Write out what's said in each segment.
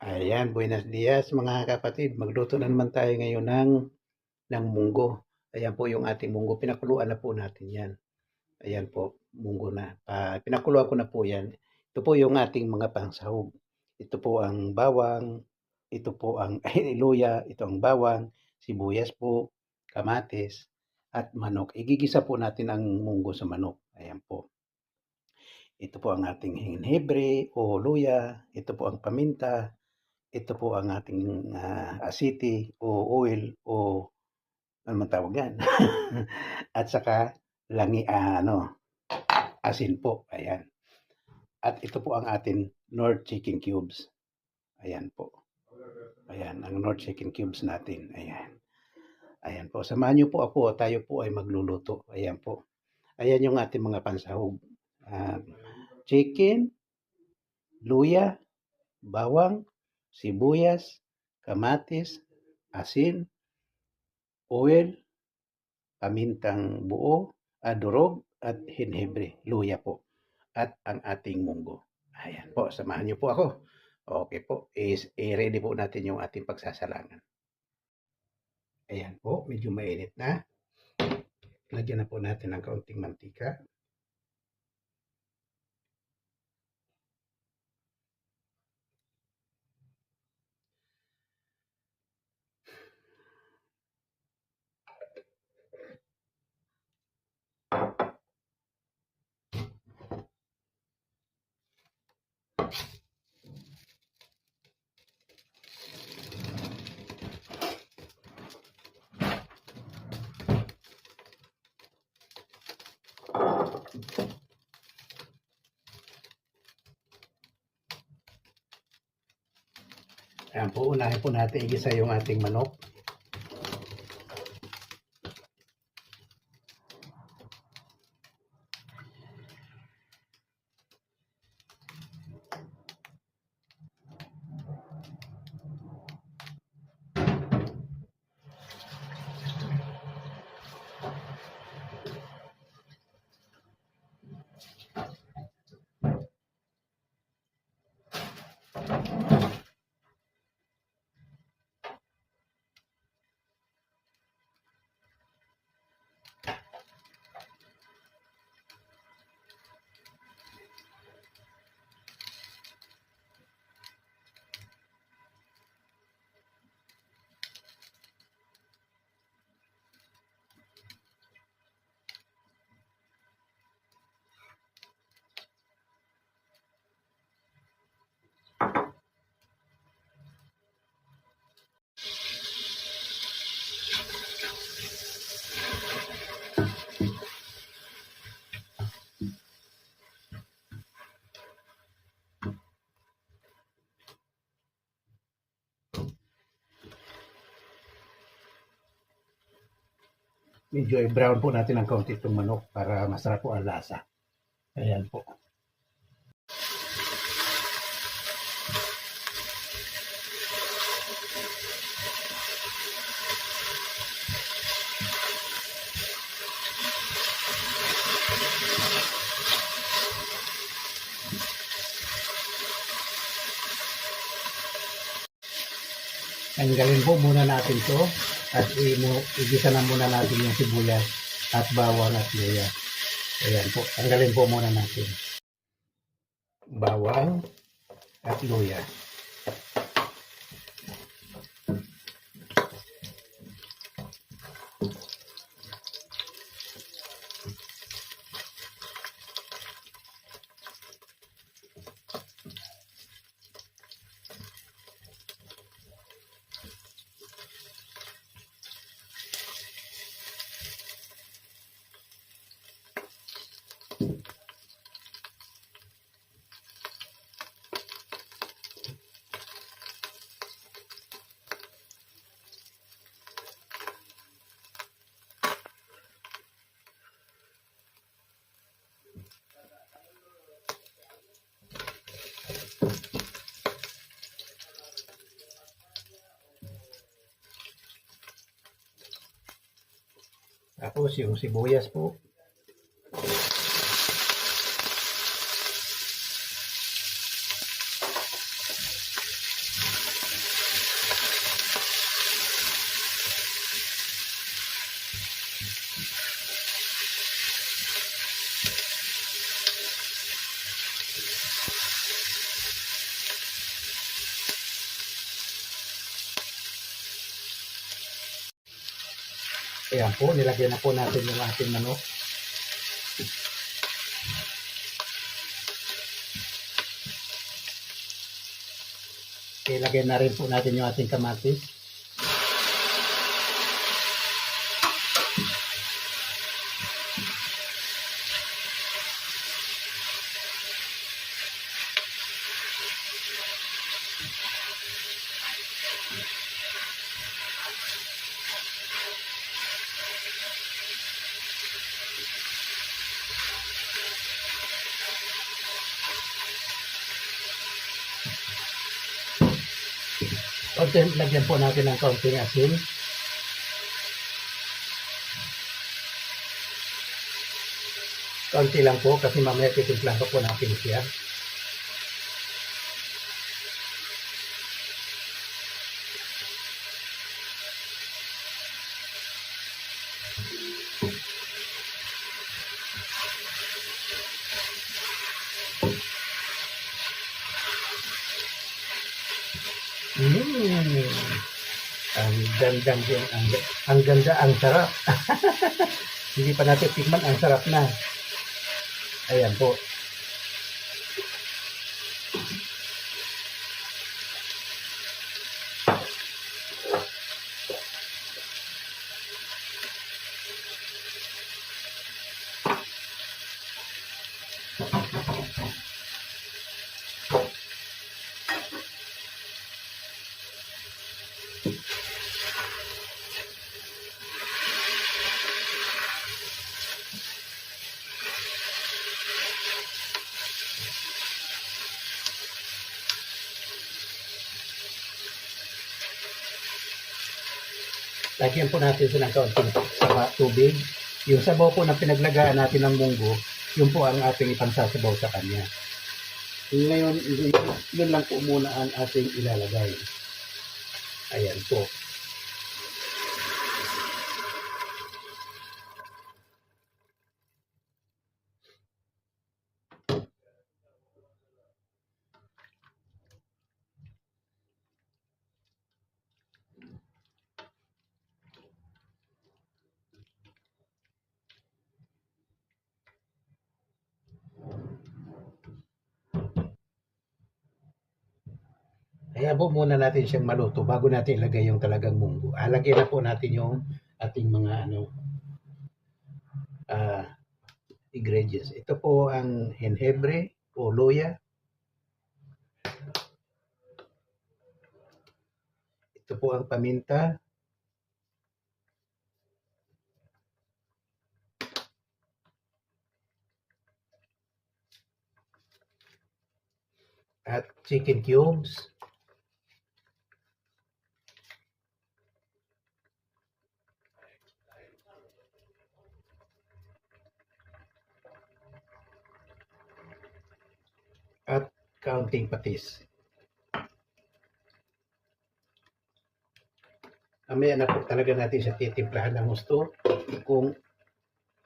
Ayan, buenos dias mga kapatid. Magluto na naman tayo ngayon ng munggo. Ayan po yung ating munggo. Pinakuluan na po natin yan. Ayan po, munggo na. Pinakuluan ko na po yan. Ito po yung ating mga pangsahog. Ito po ang bawang. Ito po ang luya. Ito ang bawang. Sibuyas po. Kamatis. At manok. Igigisa po natin ang munggo sa manok. Ayan po. Ito po ang ating hinhebre o luya. Ito po ang paminta. Ito po ang ating asiti o oil o ano man tawag yan. At saka asin po. Ayan. At ito po ang ating North Chicken Cubes. Ayan po. Ayan, ang North Chicken Cubes natin. Ayan. Ayan po. Samahan niyo po ako. Tayo po ay magluluto. Ayan po. Ayan yung ating mga pansahog. Chicken, luya, bawang, sibuyas, kamatis, asin, oil, pamintang buo, durog, at hinhebre, luya po. At ang ating munggo. Ayan po, samahan niyo po ako. Okay po, i-ready po natin yung ating pagsasalangan. Ayan po, medyo mainit na. Lagyan na po natin ng kaunting mantika. Ayan po, unahin po natin igisa yung ating manok. Medyo i-brown po natin ng kaunti itong manok para masarap po ang lasa. Ayan po. Tanggalin po muna natin to at igisa na muna natin yung sibuyas at bawang at luya. Ayan po, tanggalin po muna natin. Bawang at luya. Tapos yung sibuyas po. Ayan po, nilagyan na po natin yung ating manok. Ilagay na rin po natin yung ating kamatis. Lagyan po natin ng kaunting asin. Kaunti lang po kasi mamaya titimplan ko po natin siya. Ang ganda, ang sarap. Hindi pa natin tikman, ang sarap na. Ayan po. Lagyan po natin siya ng kaunting tubig. Yung sabaw po na pinaglagaan natin ng munggo, yun po ang ating ipangsasabaw sa kanya. Ngayon, yun lang po muna ang ating ilalagay. Ayan po. Kaya po muna natin siyang maluto bago natin ilagay yung talagang munggo. Lagyan na po natin yung ating mga ingredients. Ito po ang henhebre o luya. Ito po ang paminta. At chicken cubes. At kaunting patis. Mamaya na po talaga natin siya titimplahan ng gusto kung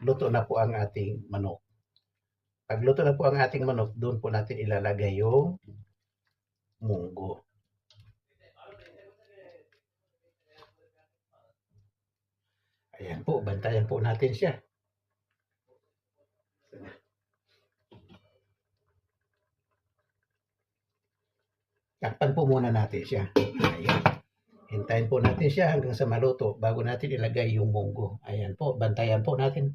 luto na po ang ating manok. Pag luto na po ang ating manok, doon po natin ilalagay yung munggo. Ayan po, bantayan po natin siya. Takpan po muna natin siya. Ayan. Hintayin po natin siya hanggang sa maluto bago natin ilagay yung munggo. Ayan po, bantayan po natin.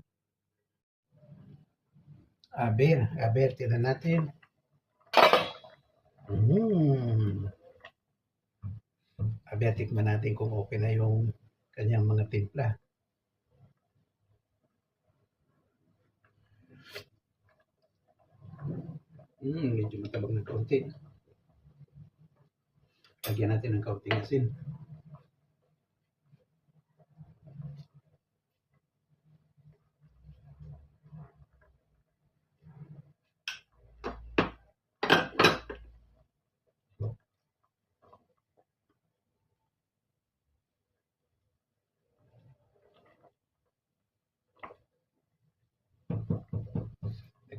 Aber, tingnan natin. Aber, tikman natin kung okay na yung kanyang mga timpla. Medyo matabang ng kaunti. Lagyan natin ng kaunting asin.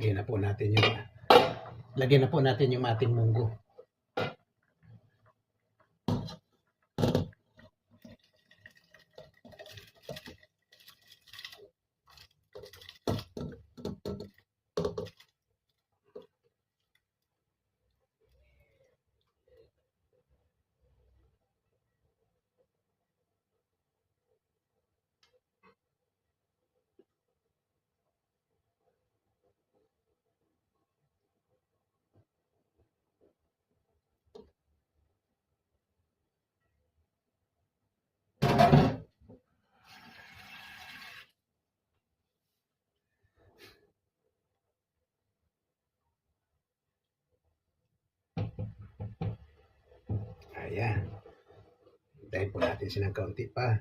Lagyan na po natin yung ating munggo. Ayan. Hintayin po natin silang kaunti pa.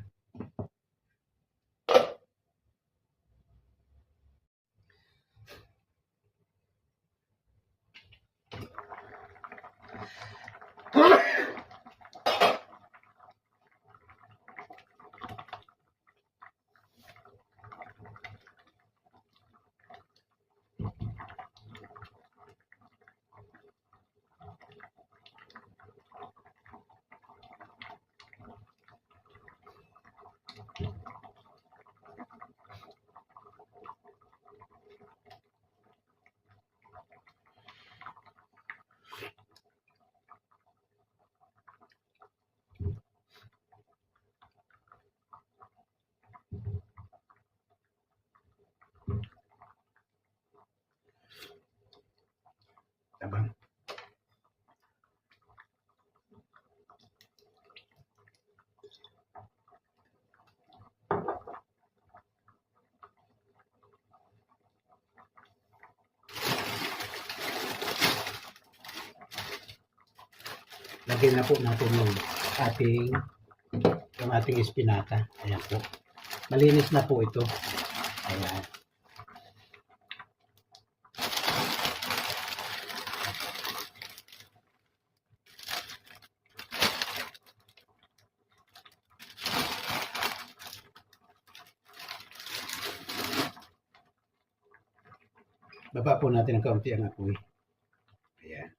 Tabang. Lagyan na po natin yung ating espinata. Ayan po. Malinis na po ito. Ayan. Baba po natin ng kaunti ang apoy. Ayan.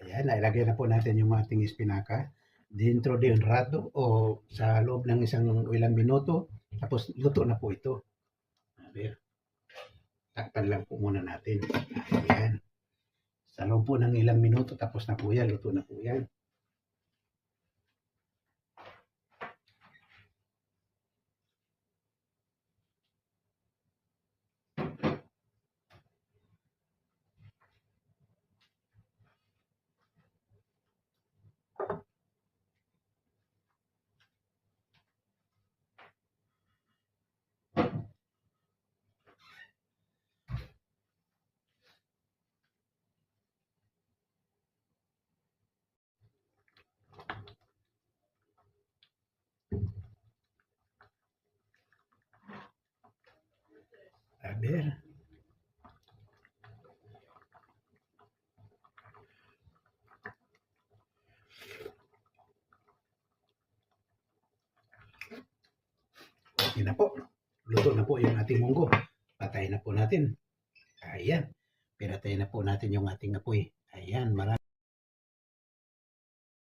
Ayan, nailagay na po natin yung ating espinaka dentro de un rato o sa loob ng ilang minuto. Tapos luto na po ito. Takpan lang po muna natin. Ayan. Sa loob po ng ilang minuto, tapos na po yan. Luto na po yan. A ver. Okay na po. Luto na po yung ating munggo. Patayin na po natin. Ayan. Pinatay na po natin yung ating apoy. Ayan. Marami.